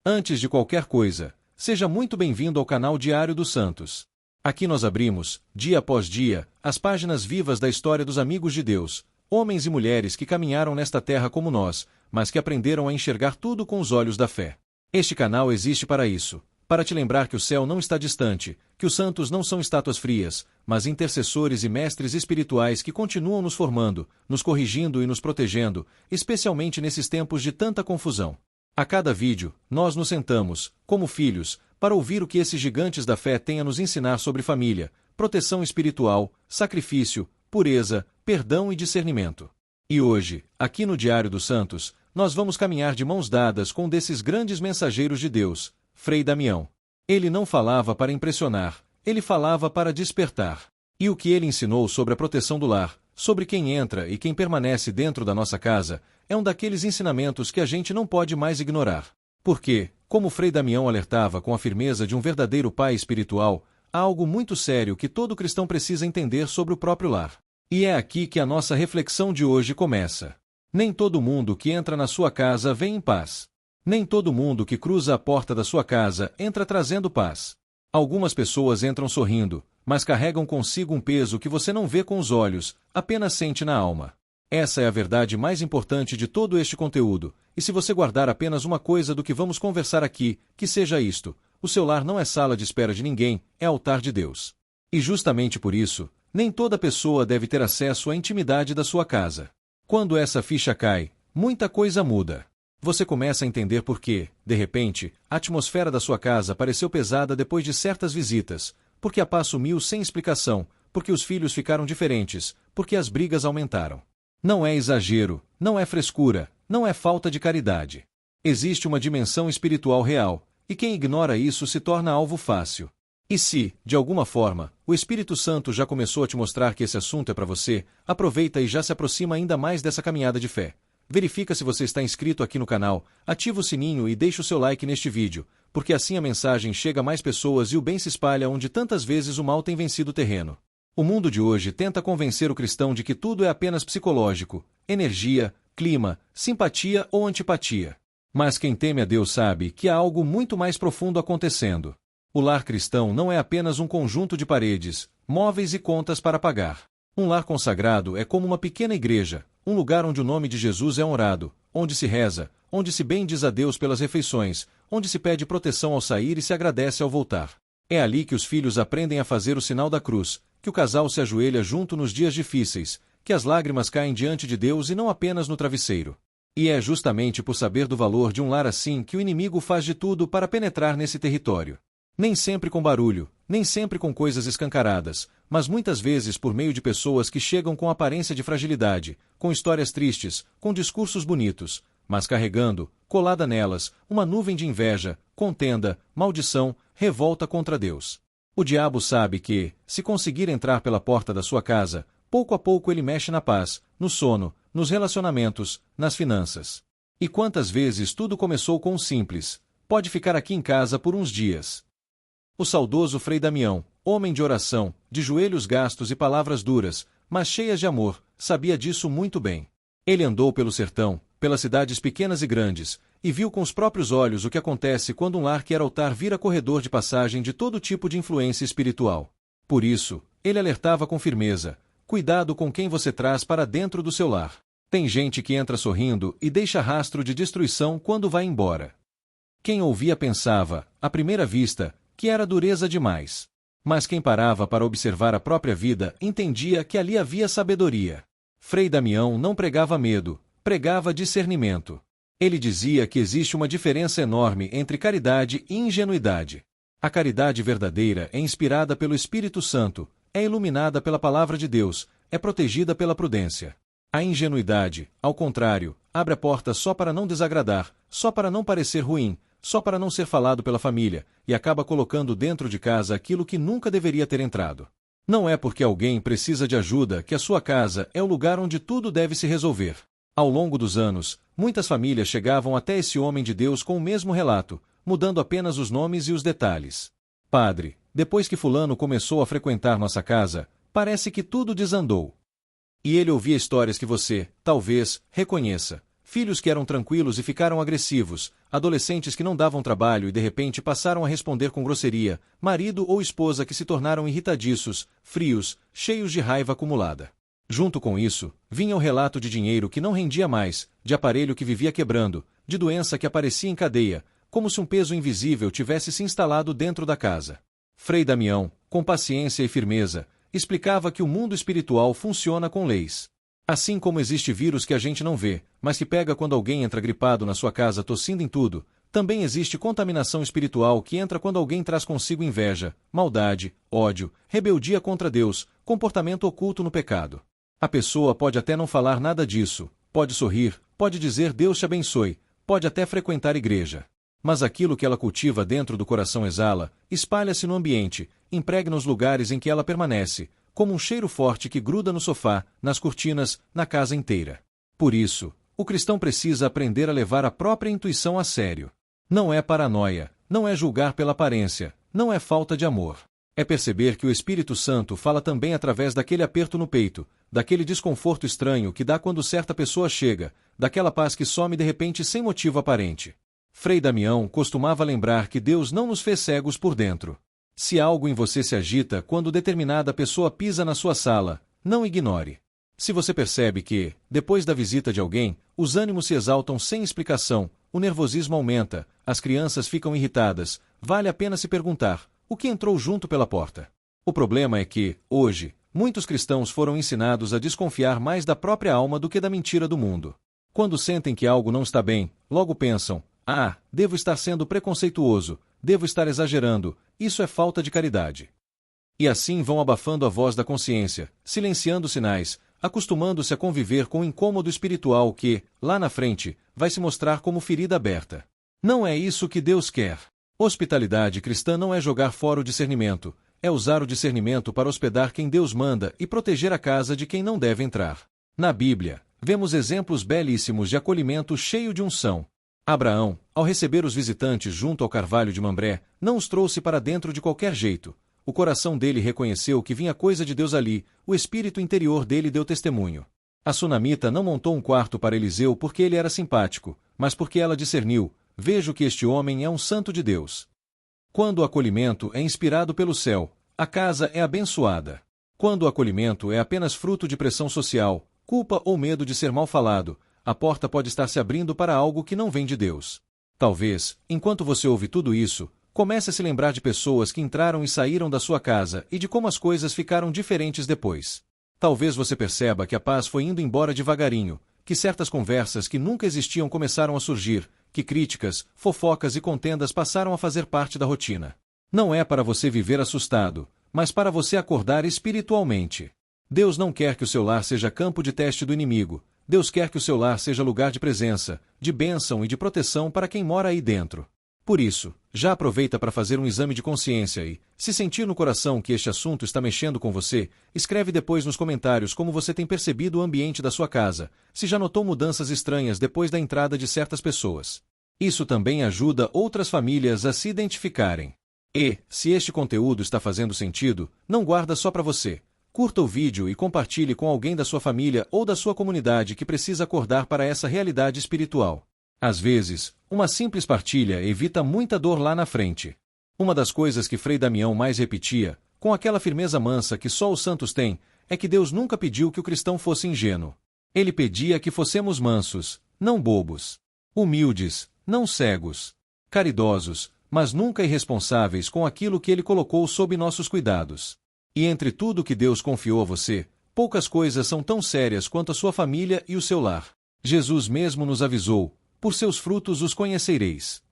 Antes de qualquer coisa, seja muito bem-vindo ao canal Diário dos Santos. Aqui nós abrimos, dia após dia, as páginas vivas da história dos amigos de Deus, homens e mulheres que caminharam nesta terra como nós, mas que aprenderam a enxergar tudo com os olhos da fé. Este canal existe para isso, para te lembrar que o céu não está distante, que os santos não são estátuas frias, mas intercessores e mestres espirituais que continuam nos formando, nos corrigindo e nos protegendo, especialmente nesses tempos de tanta confusão. A cada vídeo, nós nos sentamos, como filhos, para ouvir o que esses gigantes da fé têm a nos ensinar sobre família, proteção espiritual, sacrifício, pureza, perdão e discernimento. E hoje, aqui no Diário dos Santos, nós vamos caminhar de mãos dadas com um desses grandes mensageiros de Deus, Frei Damião. Ele não falava para impressionar, ele falava para despertar. E o que ele ensinou sobre a proteção do lar, sobre quem entra e quem permanece dentro da nossa casa, é um daqueles ensinamentos que a gente não pode mais ignorar. Porque, como Frei Damião alertava com a firmeza de um verdadeiro pai espiritual, há algo muito sério que todo cristão precisa entender sobre o próprio lar. E é aqui que a nossa reflexão de hoje começa. Nem todo mundo que entra na sua casa vem em paz. Nem todo mundo que cruza a porta da sua casa entra trazendo paz. Algumas pessoas entram sorrindo, mas carregam consigo um peso que você não vê com os olhos, apenas sente na alma. Essa é a verdade mais importante de todo este conteúdo, e se você guardar apenas uma coisa do que vamos conversar aqui, que seja isto: o seu lar não é sala de espera de ninguém, é altar de Deus. E justamente por isso, nem toda pessoa deve ter acesso à intimidade da sua casa. Quando essa ficha cai, muita coisa muda. Você começa a entender por que, de repente, a atmosfera da sua casa pareceu pesada depois de certas visitas, porque a paz sumiu sem explicação, porque os filhos ficaram diferentes, porque as brigas aumentaram. Não é exagero, não é frescura, não é falta de caridade. Existe uma dimensão espiritual real, e quem ignora isso se torna alvo fácil. E se, de alguma forma, o Espírito Santo já começou a te mostrar que esse assunto é para você, aproveita e já se aproxima ainda mais dessa caminhada de fé. Verifica se você está inscrito aqui no canal, ativa o sininho e deixa o seu like neste vídeo, porque assim a mensagem chega a mais pessoas e o bem se espalha onde tantas vezes o mal tem vencido o terreno. O mundo de hoje tenta convencer o cristão de que tudo é apenas psicológico, energia, clima, simpatia ou antipatia. Mas quem teme a Deus sabe que há algo muito mais profundo acontecendo. O lar cristão não é apenas um conjunto de paredes, móveis e contas para pagar. Um lar consagrado é como uma pequena igreja, um lugar onde o nome de Jesus é honrado, onde se reza, onde se bendiz a Deus pelas refeições, onde se pede proteção ao sair e se agradece ao voltar. É ali que os filhos aprendem a fazer o sinal da cruz, que o casal se ajoelha junto nos dias difíceis, que as lágrimas caem diante de Deus e não apenas no travesseiro. E é justamente por saber do valor de um lar assim que o inimigo faz de tudo para penetrar nesse território. Nem sempre com barulho, nem sempre com coisas escancaradas, mas muitas vezes por meio de pessoas que chegam com aparência de fragilidade, com histórias tristes, com discursos bonitos, mas carregando, colada nelas, uma nuvem de inveja, contenda, maldição, revolta contra Deus. O diabo sabe que, se conseguir entrar pela porta da sua casa, pouco a pouco ele mexe na paz, no sono, nos relacionamentos, nas finanças. E quantas vezes tudo começou com um simples: pode ficar aqui em casa por uns dias. O saudoso Frei Damião, homem de oração, de joelhos gastos e palavras duras, mas cheias de amor, sabia disso muito bem. Ele andou pelo sertão, pelas cidades pequenas e grandes, e viu com os próprios olhos o que acontece quando um lar que era altar vira corredor de passagem de todo tipo de influência espiritual. Por isso, ele alertava com firmeza: cuidado com quem você traz para dentro do seu lar. Tem gente que entra sorrindo e deixa rastro de destruição quando vai embora. Quem ouvia pensava, à primeira vista, que era dureza demais. Mas quem parava para observar a própria vida entendia que ali havia sabedoria. Frei Damião não pregava medo, pregava discernimento. Ele dizia que existe uma diferença enorme entre caridade e ingenuidade. A caridade verdadeira é inspirada pelo Espírito Santo, é iluminada pela palavra de Deus, é protegida pela prudência. A ingenuidade, ao contrário, abre a porta só para não desagradar, só para não parecer ruim, só para não ser falado pela família, e acaba colocando dentro de casa aquilo que nunca deveria ter entrado. Não é porque alguém precisa de ajuda que a sua casa é o lugar onde tudo deve se resolver. Ao longo dos anos, muitas famílias chegavam até esse homem de Deus com o mesmo relato, mudando apenas os nomes e os detalhes. Padre, depois que fulano começou a frequentar nossa casa, parece que tudo desandou. E ele ouvia histórias que você, talvez, reconheça. Filhos que eram tranquilos e ficaram agressivos, adolescentes que não davam trabalho e de repente passaram a responder com grosseria, marido ou esposa que se tornaram irritadiços, frios, cheios de raiva acumulada. Junto com isso, vinha o relato de dinheiro que não rendia mais, de aparelho que vivia quebrando, de doença que aparecia em cadeia, como se um peso invisível tivesse se instalado dentro da casa. Frei Damião, com paciência e firmeza, explicava que o mundo espiritual funciona com leis. Assim como existe vírus que a gente não vê, mas que pega quando alguém entra gripado na sua casa tossindo em tudo, também existe contaminação espiritual que entra quando alguém traz consigo inveja, maldade, ódio, rebeldia contra Deus, comportamento oculto no pecado. A pessoa pode até não falar nada disso, pode sorrir, pode dizer Deus te abençoe, pode até frequentar igreja. Mas aquilo que ela cultiva dentro do coração exala, espalha-se no ambiente, impregna os lugares em que ela permanece, como um cheiro forte que gruda no sofá, nas cortinas, na casa inteira. Por isso, o cristão precisa aprender a levar a própria intuição a sério. Não é paranoia, não é julgar pela aparência, não é falta de amor. É perceber que o Espírito Santo fala também através daquele aperto no peito, daquele desconforto estranho que dá quando certa pessoa chega, daquela paz que some de repente sem motivo aparente. Frei Damião costumava lembrar que Deus não nos fez cegos por dentro. Se algo em você se agita quando determinada pessoa pisa na sua sala, não ignore. Se você percebe que, depois da visita de alguém, os ânimos se exaltam sem explicação, o nervosismo aumenta, as crianças ficam irritadas, vale a pena se perguntar: o que entrou junto pela porta? O problema é que, hoje, muitos cristãos foram ensinados a desconfiar mais da própria alma do que da mentira do mundo. Quando sentem que algo não está bem, logo pensam: devo estar sendo preconceituoso, devo estar exagerando, isso é falta de caridade. E assim vão abafando a voz da consciência, silenciando sinais, acostumando-se a conviver com o incômodo espiritual que, lá na frente, vai se mostrar como ferida aberta. Não é isso que Deus quer. Hospitalidade cristã não é jogar fora o discernimento, é usar o discernimento para hospedar quem Deus manda e proteger a casa de quem não deve entrar. Na Bíblia, vemos exemplos belíssimos de acolhimento cheio de unção. Abraão, ao receber os visitantes junto ao carvalho de Mambré, não os trouxe para dentro de qualquer jeito. O coração dele reconheceu que vinha coisa de Deus ali, o espírito interior dele deu testemunho. A sunamita não montou um quarto para Eliseu porque ele era simpático, mas porque ela discerniu: vejo que este homem é um santo de Deus. Quando o acolhimento é inspirado pelo céu, a casa é abençoada. Quando o acolhimento é apenas fruto de pressão social, culpa ou medo de ser mal falado, a porta pode estar se abrindo para algo que não vem de Deus. Talvez, enquanto você ouve tudo isso, comece a se lembrar de pessoas que entraram e saíram da sua casa e de como as coisas ficaram diferentes depois. Talvez você perceba que a paz foi indo embora devagarinho, que certas conversas que nunca existiam começaram a surgir, que críticas, fofocas e contendas passaram a fazer parte da rotina. Não é para você viver assustado, mas para você acordar espiritualmente. Deus não quer que o seu lar seja campo de teste do inimigo. Deus quer que o seu lar seja lugar de presença, de bênção e de proteção para quem mora aí dentro. Por isso, já aproveita para fazer um exame de consciência e, se sentir no coração que este assunto está mexendo com você, escreve depois nos comentários como você tem percebido o ambiente da sua casa, se já notou mudanças estranhas depois da entrada de certas pessoas. Isso também ajuda outras famílias a se identificarem. E, se este conteúdo está fazendo sentido, não guarda só para você. Curta o vídeo e compartilhe com alguém da sua família ou da sua comunidade que precisa acordar para essa realidade espiritual. Às vezes, uma simples partilha evita muita dor lá na frente. Uma das coisas que Frei Damião mais repetia, com aquela firmeza mansa que só os santos têm, é que Deus nunca pediu que o cristão fosse ingênuo. Ele pedia que fossemos mansos, não bobos. Humildes, não cegos. Caridosos, mas nunca irresponsáveis com aquilo que ele colocou sob nossos cuidados. E entre tudo que Deus confiou a você, poucas coisas são tão sérias quanto a sua família e o seu lar. Jesus mesmo nos avisou: por seus frutos os conhecereis.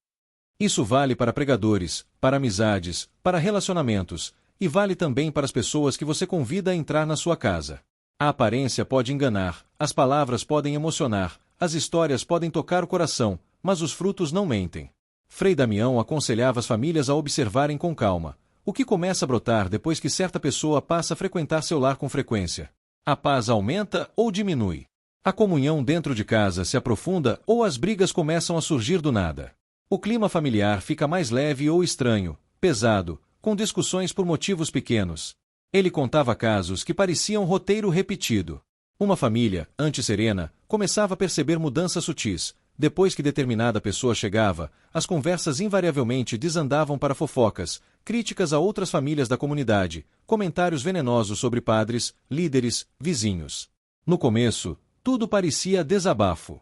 Isso vale para pregadores, para amizades, para relacionamentos, e vale também para as pessoas que você convida a entrar na sua casa. A aparência pode enganar, as palavras podem emocionar, as histórias podem tocar o coração, mas os frutos não mentem. Frei Damião aconselhava as famílias a observarem com calma o que começa a brotar depois que certa pessoa passa a frequentar seu lar com frequência. A paz aumenta ou diminui? A comunhão dentro de casa se aprofunda ou as brigas começam a surgir do nada? O clima familiar fica mais leve ou estranho, pesado, com discussões por motivos pequenos. Ele contava casos que pareciam roteiro repetido. Uma família, antes serena, começava a perceber mudanças sutis. Depois que determinada pessoa chegava, as conversas invariavelmente desandavam para fofocas, críticas a outras famílias da comunidade, comentários venenosos sobre padres, líderes, vizinhos. No começo, tudo parecia desabafo.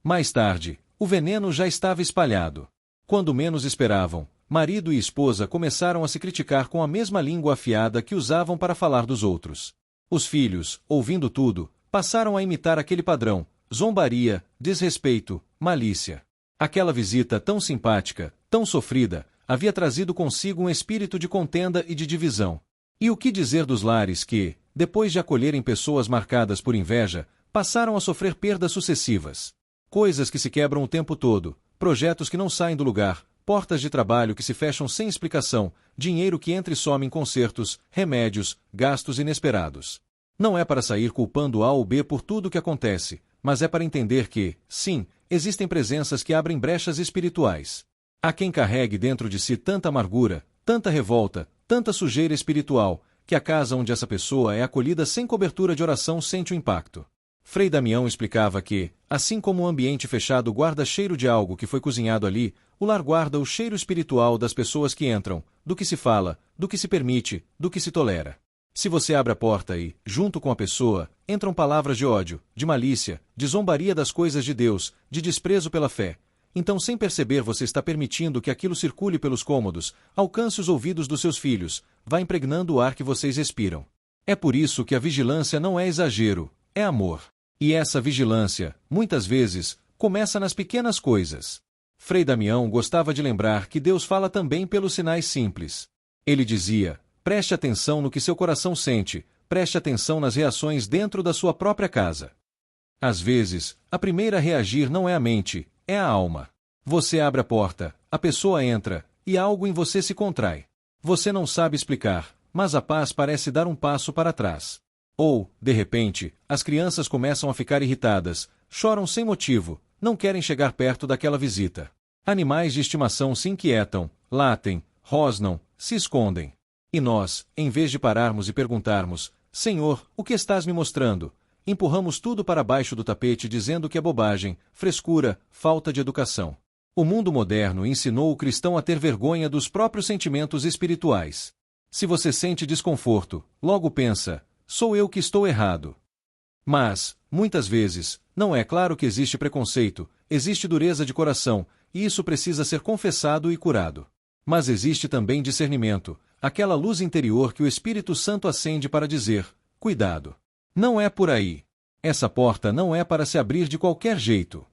Mais tarde, o veneno já estava espalhado. Quando menos esperavam, marido e esposa começaram a se criticar com a mesma língua afiada que usavam para falar dos outros. Os filhos, ouvindo tudo, passaram a imitar aquele padrão: zombaria, desrespeito, malícia. Aquela visita tão simpática, tão sofrida, havia trazido consigo um espírito de contenda e de divisão. E o que dizer dos lares que, depois de acolherem pessoas marcadas por inveja, passaram a sofrer perdas sucessivas? Coisas que se quebram o tempo todo, projetos que não saem do lugar, portas de trabalho que se fecham sem explicação, dinheiro que entra e some em concertos, remédios, gastos inesperados. Não é para sair culpando A ou B por tudo o que acontece, mas é para entender que, sim, existem presenças que abrem brechas espirituais. Há quem carregue dentro de si tanta amargura, tanta revolta, tanta sujeira espiritual, que a casa onde essa pessoa é acolhida sem cobertura de oração sente o impacto. Frei Damião explicava que, assim como o ambiente fechado guarda cheiro de algo que foi cozinhado ali, o lar guarda o cheiro espiritual das pessoas que entram, do que se fala, do que se permite, do que se tolera. Se você abre a porta e, junto com a pessoa, entram palavras de ódio, de malícia, de zombaria das coisas de Deus, de desprezo pela fé, então sem perceber você está permitindo que aquilo circule pelos cômodos, alcance os ouvidos dos seus filhos, vá impregnando o ar que vocês respiram. É por isso que a vigilância não é exagero, é amor. E essa vigilância, muitas vezes, começa nas pequenas coisas. Frei Damião gostava de lembrar que Deus fala também pelos sinais simples. Ele dizia: preste atenção no que seu coração sente, preste atenção nas reações dentro da sua própria casa. Às vezes, a primeira a reagir não é a mente, é a alma. Você abre a porta, a pessoa entra, e algo em você se contrai. Você não sabe explicar, mas a paz parece dar um passo para trás. Ou, de repente, as crianças começam a ficar irritadas, choram sem motivo, não querem chegar perto daquela visita. Animais de estimação se inquietam, latem, rosnam, se escondem. E nós, em vez de pararmos e perguntarmos: Senhor, o que estás me mostrando? Empurramos tudo para baixo do tapete dizendo que é bobagem, frescura, falta de educação. O mundo moderno ensinou o cristão a ter vergonha dos próprios sentimentos espirituais. Se você sente desconforto, logo pensa: sou eu que estou errado. Mas, muitas vezes, não é claro que existe preconceito, existe dureza de coração, e isso precisa ser confessado e curado. Mas existe também discernimento, aquela luz interior que o Espírito Santo acende para dizer: cuidado. Não é por aí. Essa porta não é para se abrir de qualquer jeito.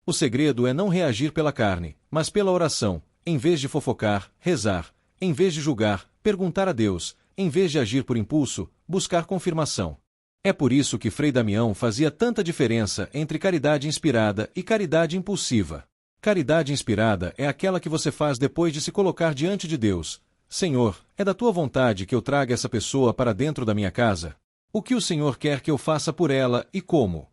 O segredo é não reagir pela carne, mas pela oração, em vez de fofocar, rezar, em vez de julgar, perguntar a Deus, em vez de agir por impulso, buscar confirmação. É por isso que Frei Damião fazia tanta diferença entre caridade inspirada e caridade impulsiva. Caridade inspirada é aquela que você faz depois de se colocar diante de Deus: Senhor, é da tua vontade que eu traga essa pessoa para dentro da minha casa? O que o Senhor quer que eu faça por ela e como?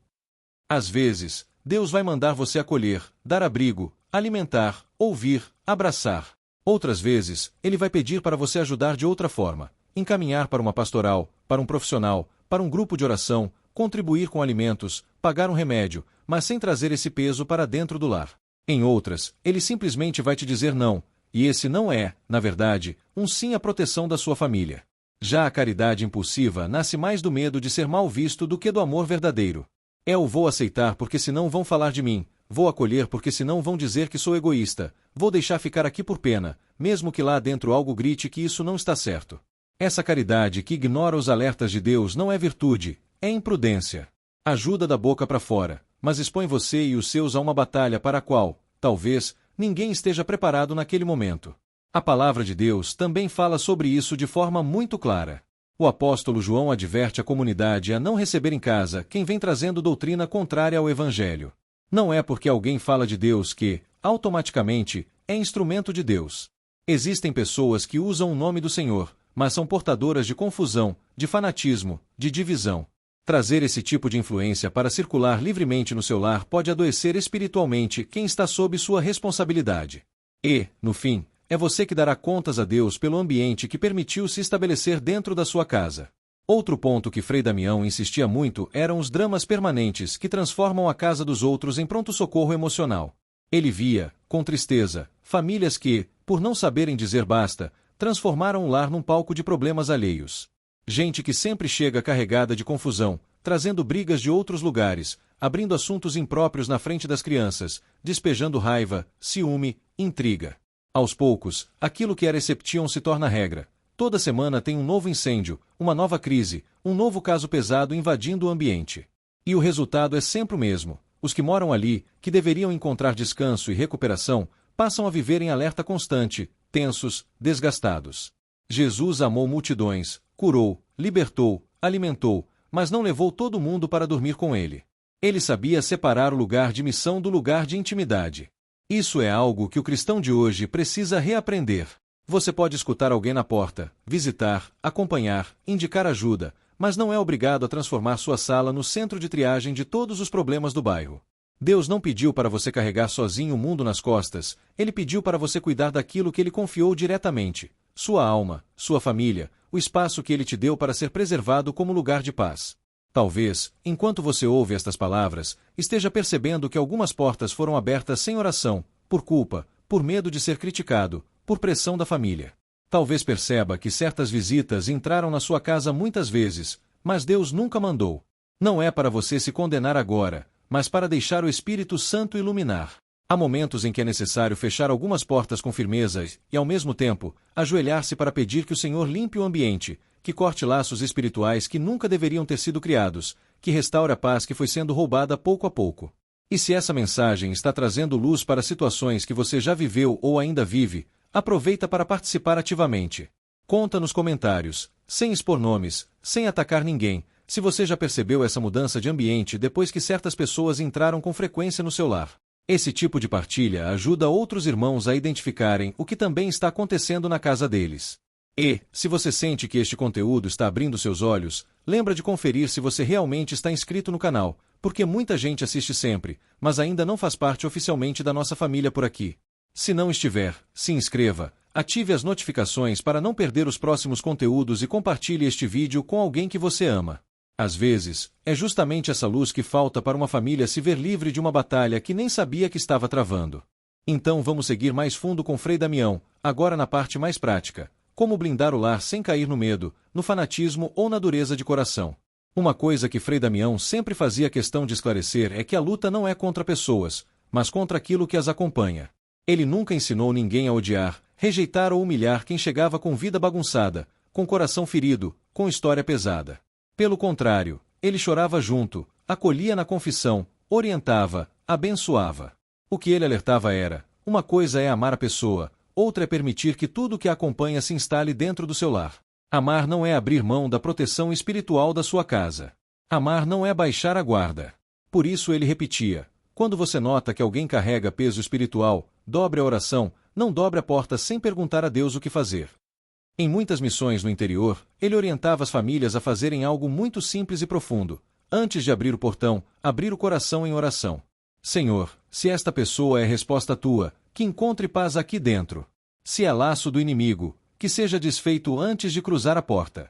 Às vezes, Deus vai mandar você acolher, dar abrigo, alimentar, ouvir, abraçar. Outras vezes, Ele vai pedir para você ajudar de outra forma, encaminhar para uma pastoral, para um profissional, para um grupo de oração, contribuir com alimentos, pagar um remédio, mas sem trazer esse peso para dentro do lar. Em outras, Ele simplesmente vai te dizer não, e esse não é, na verdade, um sim à proteção da sua família. Já a caridade impulsiva nasce mais do medo de ser mal visto do que do amor verdadeiro. É o vou aceitar porque senão vão falar de mim, vou acolher porque senão vão dizer que sou egoísta, vou deixar ficar aqui por pena, mesmo que lá dentro algo grite que isso não está certo. Essa caridade que ignora os alertas de Deus não é virtude, é imprudência. Ajuda da boca para fora, mas expõe você e os seus a uma batalha para a qual, talvez, ninguém esteja preparado naquele momento. A palavra de Deus também fala sobre isso de forma muito clara. O apóstolo João adverte a comunidade a não receber em casa quem vem trazendo doutrina contrária ao Evangelho. Não é porque alguém fala de Deus que, automaticamente, é instrumento de Deus. Existem pessoas que usam o nome do Senhor, mas são portadoras de confusão, de fanatismo, de divisão. Trazer esse tipo de influência para circular livremente no seu lar pode adoecer espiritualmente quem está sob sua responsabilidade. E, no fim, é você que dará contas a Deus pelo ambiente que permitiu se estabelecer dentro da sua casa. Outro ponto que Frei Damião insistia muito eram os dramas permanentes que transformam a casa dos outros em pronto-socorro emocional. Ele via, com tristeza, famílias que, por não saberem dizer basta, transformaram o lar num palco de problemas alheios. Gente que sempre chega carregada de confusão, trazendo brigas de outros lugares, abrindo assuntos impróprios na frente das crianças, despejando raiva, ciúme, intriga. Aos poucos, aquilo que era excepção se torna regra. Toda semana tem um novo incêndio, uma nova crise, um novo caso pesado invadindo o ambiente. E o resultado é sempre o mesmo. Os que moram ali, que deveriam encontrar descanso e recuperação, passam a viver em alerta constante, tensos, desgastados. Jesus amou multidões, curou, libertou, alimentou, mas não levou todo mundo para dormir com ele. Ele sabia separar o lugar de missão do lugar de intimidade. Isso é algo que o cristão de hoje precisa reaprender. Você pode escutar alguém na porta, visitar, acompanhar, indicar ajuda, mas não é obrigado a transformar sua sala no centro de triagem de todos os problemas do bairro. Deus não pediu para você carregar sozinho o mundo nas costas, Ele pediu para você cuidar daquilo que Ele confiou diretamente, sua alma, sua família, o espaço que Ele te deu para ser preservado como lugar de paz. Talvez, enquanto você ouve estas palavras, esteja percebendo que algumas portas foram abertas sem oração, por culpa, por medo de ser criticado, por pressão da família. Talvez perceba que certas visitas entraram na sua casa muitas vezes, mas Deus nunca mandou. Não é para você se condenar agora, mas para deixar o Espírito Santo iluminar. Há momentos em que é necessário fechar algumas portas com firmeza e, ao mesmo tempo, ajoelhar-se para pedir que o Senhor limpe o ambiente, que corte laços espirituais que nunca deveriam ter sido criados, que restaure a paz que foi sendo roubada pouco a pouco. E se essa mensagem está trazendo luz para situações que você já viveu ou ainda vive, aproveita para participar ativamente. Conta nos comentários, sem expor nomes, sem atacar ninguém, se você já percebeu essa mudança de ambiente depois que certas pessoas entraram com frequência no seu lar. Esse tipo de partilha ajuda outros irmãos a identificarem o que também está acontecendo na casa deles. E, se você sente que este conteúdo está abrindo seus olhos, lembra de conferir se você realmente está inscrito no canal, porque muita gente assiste sempre, mas ainda não faz parte oficialmente da nossa família por aqui. Se não estiver, se inscreva, ative as notificações para não perder os próximos conteúdos e compartilhe este vídeo com alguém que você ama. Às vezes, é justamente essa luz que falta para uma família se ver livre de uma batalha que nem sabia que estava travando. Então vamos seguir mais fundo com Frei Damião, agora na parte mais prática. Como blindar o lar sem cair no medo, no fanatismo ou na dureza de coração. Uma coisa que Frei Damião sempre fazia questão de esclarecer é que a luta não é contra pessoas, mas contra aquilo que as acompanha. Ele nunca ensinou ninguém a odiar, rejeitar ou humilhar quem chegava com vida bagunçada, com coração ferido, com história pesada. Pelo contrário, ele chorava junto, acolhia na confissão, orientava, abençoava. O que ele alertava era: uma coisa é amar a pessoa, outra é permitir que tudo o que a acompanha se instale dentro do seu lar. Amar não é abrir mão da proteção espiritual da sua casa. Amar não é baixar a guarda. Por isso ele repetia: quando você nota que alguém carrega peso espiritual, dobre a oração, não dobre a porta sem perguntar a Deus o que fazer. Em muitas missões no interior, ele orientava as famílias a fazerem algo muito simples e profundo. Antes de abrir o portão, abrir o coração em oração. Senhor, se esta pessoa é resposta tua, que encontre paz aqui dentro. Se é laço do inimigo, que seja desfeito antes de cruzar a porta.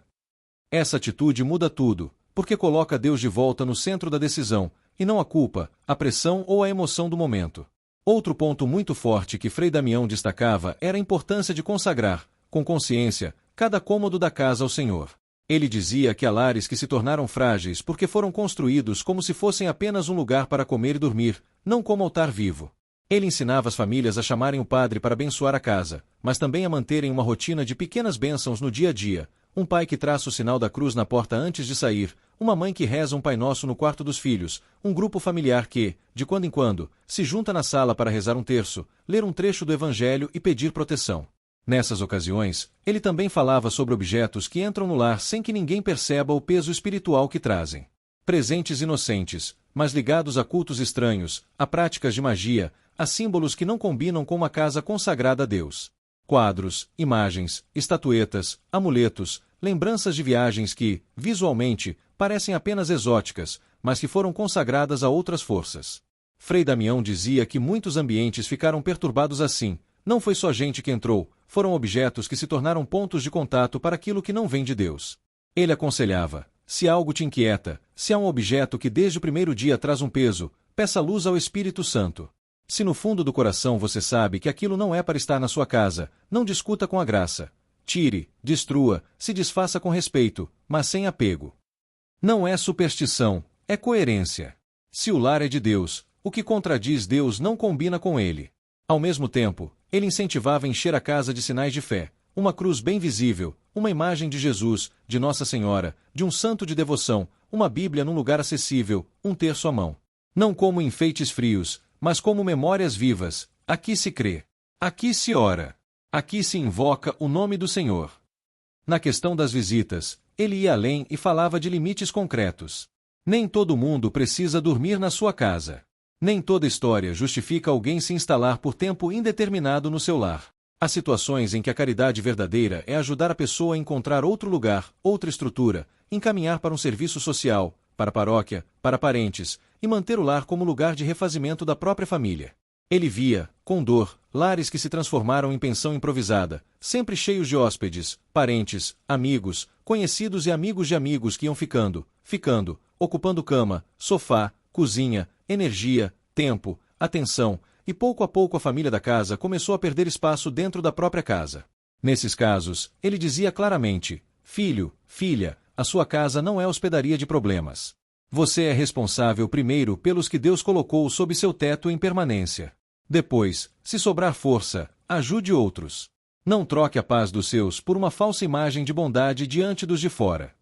Essa atitude muda tudo, porque coloca Deus de volta no centro da decisão, e não a culpa, a pressão ou a emoção do momento. Outro ponto muito forte que Frei Damião destacava era a importância de consagrar, com consciência, cada cômodo da casa ao Senhor. Ele dizia que há lares que se tornaram frágeis porque foram construídos como se fossem apenas um lugar para comer e dormir, não como altar vivo. Ele ensinava as famílias a chamarem o padre para abençoar a casa, mas também a manterem uma rotina de pequenas bênçãos no dia a dia, um pai que traça o sinal da cruz na porta antes de sair, uma mãe que reza um Pai Nosso no quarto dos filhos, um grupo familiar que, de quando em quando, se junta na sala para rezar um terço, ler um trecho do Evangelho e pedir proteção. Nessas ocasiões, ele também falava sobre objetos que entram no lar sem que ninguém perceba o peso espiritual que trazem. Presentes inocentes, mas ligados a cultos estranhos, a práticas de magia, a símbolos que não combinam com uma casa consagrada a Deus. Quadros, imagens, estatuetas, amuletos, lembranças de viagens que, visualmente, parecem apenas exóticas, mas que foram consagradas a outras forças. Frei Damião dizia que muitos ambientes ficaram perturbados assim. Não foi só gente que entrou, foram objetos que se tornaram pontos de contato para aquilo que não vem de Deus. Ele aconselhava: se algo te inquieta, se há um objeto que desde o primeiro dia traz um peso, peça luz ao Espírito Santo. Se no fundo do coração você sabe que aquilo não é para estar na sua casa, não discuta com a graça. Tire, destrua, se desfaça com respeito, mas sem apego. Não é superstição, é coerência. Se o lar é de Deus, o que contradiz Deus não combina com ele. Ao mesmo tempo, ele incentivava a encher a casa de sinais de fé, uma cruz bem visível, uma imagem de Jesus, de Nossa Senhora, de um santo de devoção, uma Bíblia num lugar acessível, um terço à mão. Não como enfeites frios, mas como memórias vivas. Aqui se crê. Aqui se ora. Aqui se invoca o nome do Senhor. Na questão das visitas, ele ia além e falava de limites concretos. Nem todo mundo precisa dormir na sua casa. Nem toda história justifica alguém se instalar por tempo indeterminado no seu lar. Há situações em que a caridade verdadeira é ajudar a pessoa a encontrar outro lugar, outra estrutura, encaminhar para um serviço social, para a paróquia, para parentes, e manter o lar como lugar de refazimento da própria família. Ele via, com dor, lares que se transformaram em pensão improvisada, sempre cheios de hóspedes, parentes, amigos, conhecidos e amigos de amigos que iam ficando, ocupando cama, sofá, cozinha, energia, tempo, atenção, e pouco a pouco a família da casa começou a perder espaço dentro da própria casa. Nesses casos, ele dizia claramente: filho, filha, a sua casa não é hospedaria de problemas. Você é responsável primeiro pelos que Deus colocou sob seu teto em permanência. Depois, se sobrar força, ajude outros. Não troque a paz dos seus por uma falsa imagem de bondade diante dos de fora.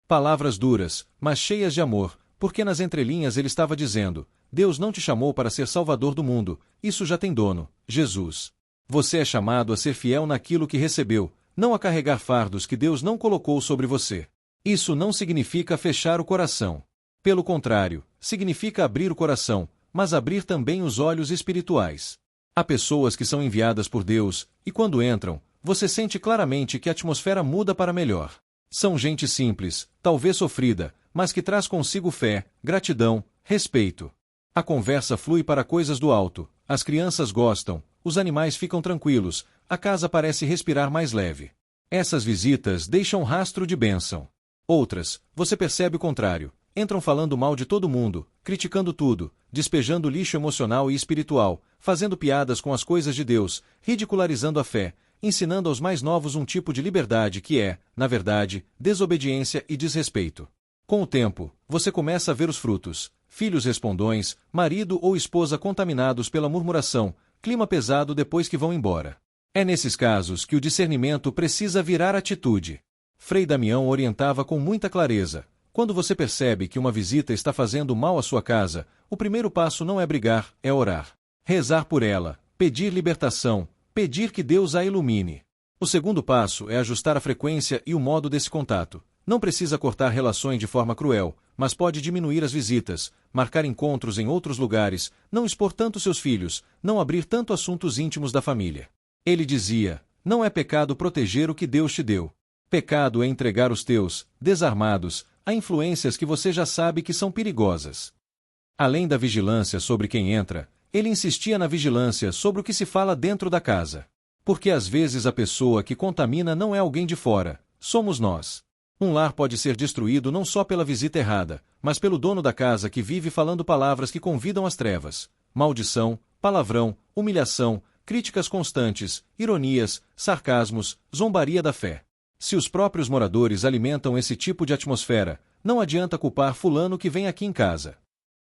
Palavras duras, mas cheias de amor, porque nas entrelinhas ele estava dizendo: Deus não te chamou para ser salvador do mundo, isso já tem dono, Jesus. Você é chamado a ser fiel naquilo que recebeu, não a carregar fardos que Deus não colocou sobre você. Isso não significa fechar o coração. Pelo contrário, significa abrir o coração, mas abrir também os olhos espirituais. Há pessoas que são enviadas por Deus, e quando entram, você sente claramente que a atmosfera muda para melhor. São gente simples, talvez sofrida, mas que traz consigo fé, gratidão, respeito. A conversa flui para coisas do alto, as crianças gostam, os animais ficam tranquilos, a casa parece respirar mais leve. Essas visitas deixam rastro de bênção. Outras, você percebe o contrário, entram falando mal de todo mundo, criticando tudo, despejando lixo emocional e espiritual, fazendo piadas com as coisas de Deus, ridicularizando a fé, ensinando aos mais novos um tipo de liberdade que é, na verdade, desobediência e desrespeito. Com o tempo, você começa a ver os frutos: filhos respondões, marido ou esposa contaminados pela murmuração, clima pesado depois que vão embora. É nesses casos que o discernimento precisa virar atitude. Frei Damião orientava com muita clareza: quando você percebe que uma visita está fazendo mal à sua casa, o primeiro passo não é brigar, é orar. Rezar por ela, pedir libertação, pedir que Deus a ilumine. O segundo passo é ajustar a frequência e o modo desse contato. Não precisa cortar relações de forma cruel, mas pode diminuir as visitas, marcar encontros em outros lugares, não expor tanto seus filhos, não abrir tanto assuntos íntimos da família. Ele dizia: não é pecado proteger o que Deus te deu. Pecado é entregar os teus, desarmados, a influências que você já sabe que são perigosas. Além da vigilância sobre quem entra, ele insistia na vigilância sobre o que se fala dentro da casa. Porque às vezes a pessoa que contamina não é alguém de fora, somos nós. Um lar pode ser destruído não só pela visita errada, mas pelo dono da casa que vive falando palavras que convidam às trevas: maldição, palavrão, humilhação, críticas constantes, ironias, sarcasmos, zombaria da fé. Se os próprios moradores alimentam esse tipo de atmosfera, não adianta culpar fulano que vem aqui em casa.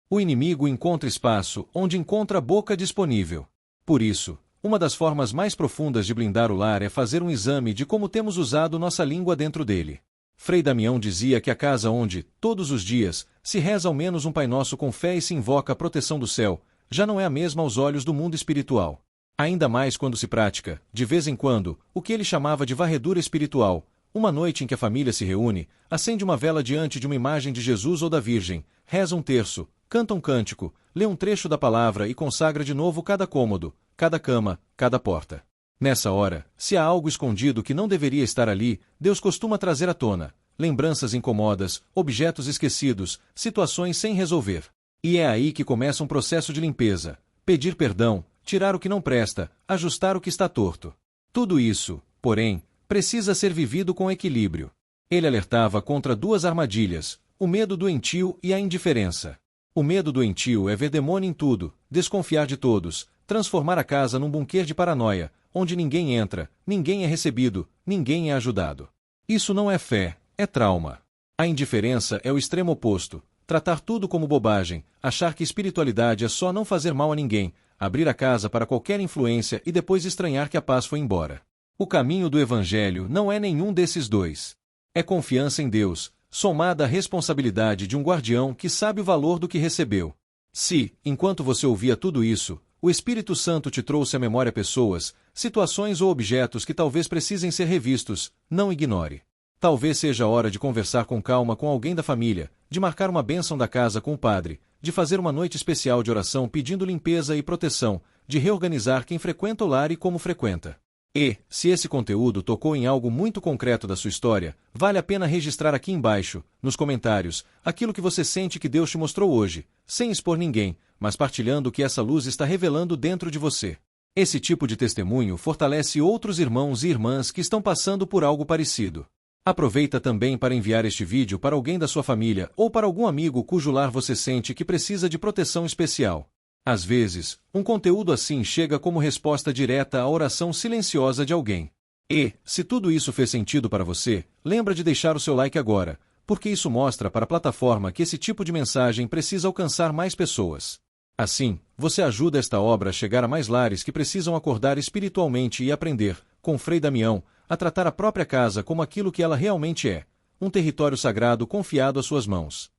O inimigo encontra espaço onde encontra boca disponível. Por isso, uma das formas mais profundas de blindar o lar é fazer um exame de como temos usado nossa língua dentro dele. Frei Damião dizia que a casa onde, todos os dias, se reza ao menos um Pai Nosso com fé e se invoca a proteção do céu, já não é a mesma aos olhos do mundo espiritual. Ainda mais quando se pratica, de vez em quando, o que ele chamava de varredura espiritual, uma noite em que a família se reúne, acende uma vela diante de uma imagem de Jesus ou da Virgem, reza um terço, canta um cântico, lê um trecho da palavra e consagra de novo cada cômodo, cada cama, cada porta. Nessa hora, se há algo escondido que não deveria estar ali, Deus costuma trazer à tona lembranças incomodas, objetos esquecidos, situações sem resolver. E é aí que começa um processo de limpeza: pedir perdão, tirar o que não presta, ajustar o que está torto. Tudo isso, porém, precisa ser vivido com equilíbrio. Ele alertava contra duas armadilhas: o medo doentio e a indiferença. O medo doentio é ver demônio em tudo, desconfiar de todos, transformar a casa num bunker de paranoia, onde ninguém entra, ninguém é recebido, ninguém é ajudado. Isso não é fé, é trauma. A indiferença é o extremo oposto: tratar tudo como bobagem, achar que espiritualidade é só não fazer mal a ninguém, abrir a casa para qualquer influência e depois estranhar que a paz foi embora. O caminho do Evangelho não é nenhum desses dois. É confiança em Deus, somada à responsabilidade de um guardião que sabe o valor do que recebeu. Se, enquanto você ouvia tudo isso, o Espírito Santo te trouxe à memória pessoas, situações ou objetos que talvez precisem ser revistos, não ignore. Talvez seja a hora de conversar com calma com alguém da família, de marcar uma bênção da casa com o padre, de fazer uma noite especial de oração pedindo limpeza e proteção, de reorganizar quem frequenta o lar e como frequenta. E, se esse conteúdo tocou em algo muito concreto da sua história, vale a pena registrar aqui embaixo, nos comentários, aquilo que você sente que Deus te mostrou hoje, sem expor ninguém, mas partilhando o que essa luz está revelando dentro de você. Esse tipo de testemunho fortalece outros irmãos e irmãs que estão passando por algo parecido. Aproveita também para enviar este vídeo para alguém da sua família ou para algum amigo cujo lar você sente que precisa de proteção especial. Às vezes, um conteúdo assim chega como resposta direta à oração silenciosa de alguém. E, se tudo isso fez sentido para você, lembra de deixar o seu like agora, porque isso mostra para a plataforma que esse tipo de mensagem precisa alcançar mais pessoas. Assim, você ajuda esta obra a chegar a mais lares que precisam acordar espiritualmente e aprender, com Frei Damião, a tratar a própria casa como aquilo que ela realmente é, um território sagrado confiado às suas mãos.